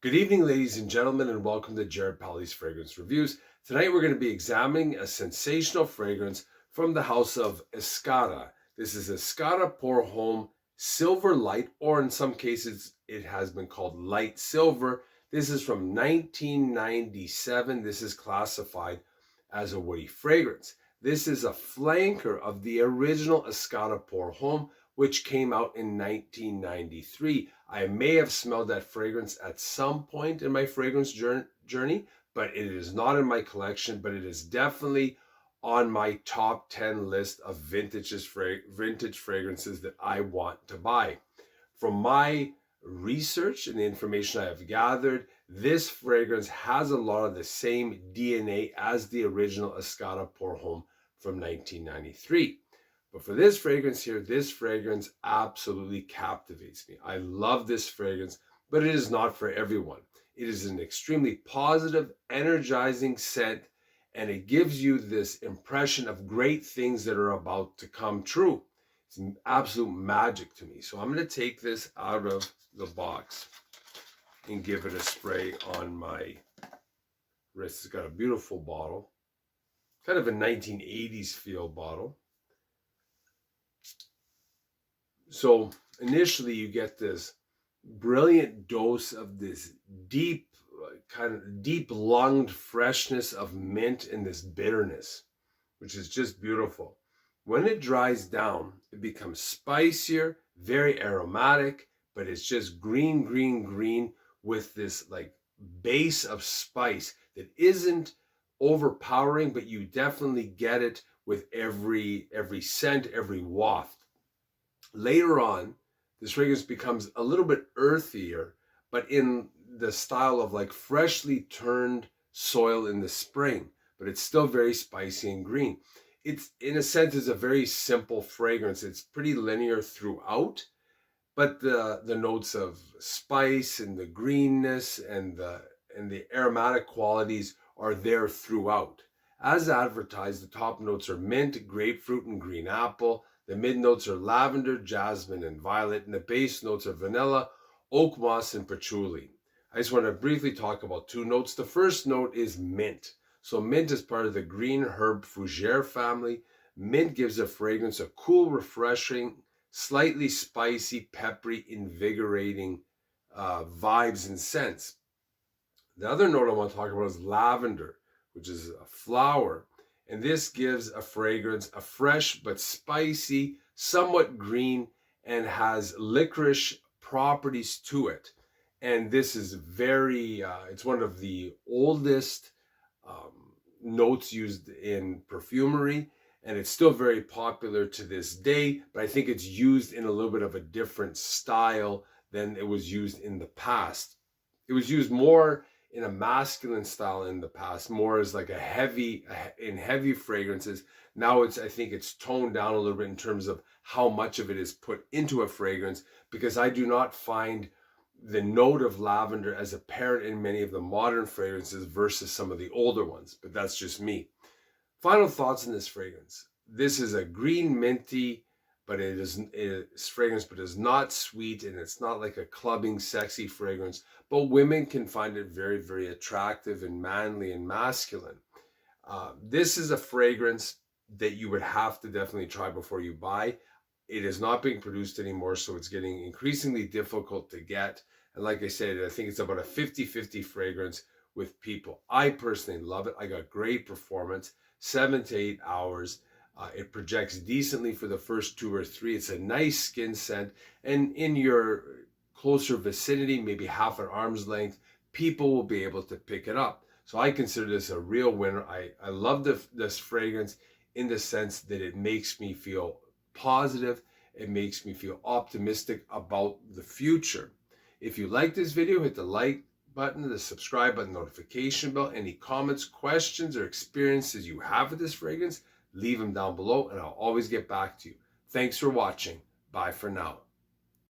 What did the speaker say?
Good evening, ladies and gentlemen, and welcome to Jared Pali's Fragrance Reviews. Tonight we're going to be examining a sensational fragrance from the house of Escada. This is Escada Pour Homme Silver Light, or in some cases it has been called Light Silver. This is from 1997. This is classified as a woody fragrance. This is a flanker of the original Escada Pour Homme, which came out in 1993. I may have smelled that fragrance at some point in my fragrance journey, but it is not in my collection, but it is definitely on my top 10 list of vintage fragrances that I want to buy. From my research and the information I have gathered, this fragrance has a lot of the same DNA as the original Escada Pour Homme from 1993. But for this fragrance here, this fragrance absolutely captivates me. I love this fragrance, but it is not for everyone. It is an extremely positive, energizing scent, and it gives you this impression of great things that are about to come true. It's absolute magic to me. So I'm going to take this out of the box and give it a spray on my wrist. It's got a beautiful bottle, kind of a 1980s feel bottle. So initially you get this brilliant dose of this deep, kind of deep lunged freshness of mint and this bitterness, which is just beautiful. When it dries down, it becomes spicier, very aromatic, but it's just green with this like base of spice that isn't overpowering, but you definitely get it with every scent, every waft. Later on, this fragrance becomes a little bit earthier, but in the style of like freshly turned soil in the spring, but it's still very spicy and green. It's, in a sense, is a very simple fragrance. It's pretty linear throughout, but the notes of spice and the greenness and the aromatic qualities are there throughout. As advertised, the top notes are mint, grapefruit, and green apple. The mid notes are lavender, jasmine, and violet, and the base notes are vanilla, oak moss, and patchouli. I just want to briefly talk about two notes. The first note is mint. So mint is part of the green herb fougere family. Mint gives a fragrance a cool, refreshing, slightly spicy, peppery, invigorating vibes and scents. The other note I want to talk about is lavender, which is a flower. And this gives a fragrance, a fresh but spicy, somewhat green, and has licorice properties to it. And this is it's one of the oldest notes used in perfumery, and it's still very popular to this day, but I think it's used in a little bit of a different style than it was used in the past. It was used more in a masculine style in the past, more as like in heavy fragrances. Now I think it's toned down a little bit in terms of how much of it is put into a fragrance, because I do not find the note of lavender as apparent in many of the modern fragrances versus some of the older ones, but that's just me. Final thoughts on this fragrance. This is a green minty, but it's fragrance, but it's not sweet, and it's not like a clubbing, sexy fragrance. But women can find it very attractive and manly and masculine. This is a fragrance that you would have to definitely try before you buy. It is not being produced anymore, so it's getting increasingly difficult to get. And like I said, I think it's about a 50-50 fragrance with people. I personally love it. I got great performance, 7 to 8 hours. It projects decently for the first 2 or 3. It's a nice skin scent. And in your closer vicinity, maybe half an arm's length, people will be able to pick it up. So I consider this a real winner. I love this fragrance in the sense that it makes me feel positive. It makes me feel optimistic about the future. If you like this video, hit the like button, the subscribe button, notification bell. Any comments, questions, or experiences you have with this fragrance, leave them down below and I'll always get back to you. Thanks for watching. Bye for now.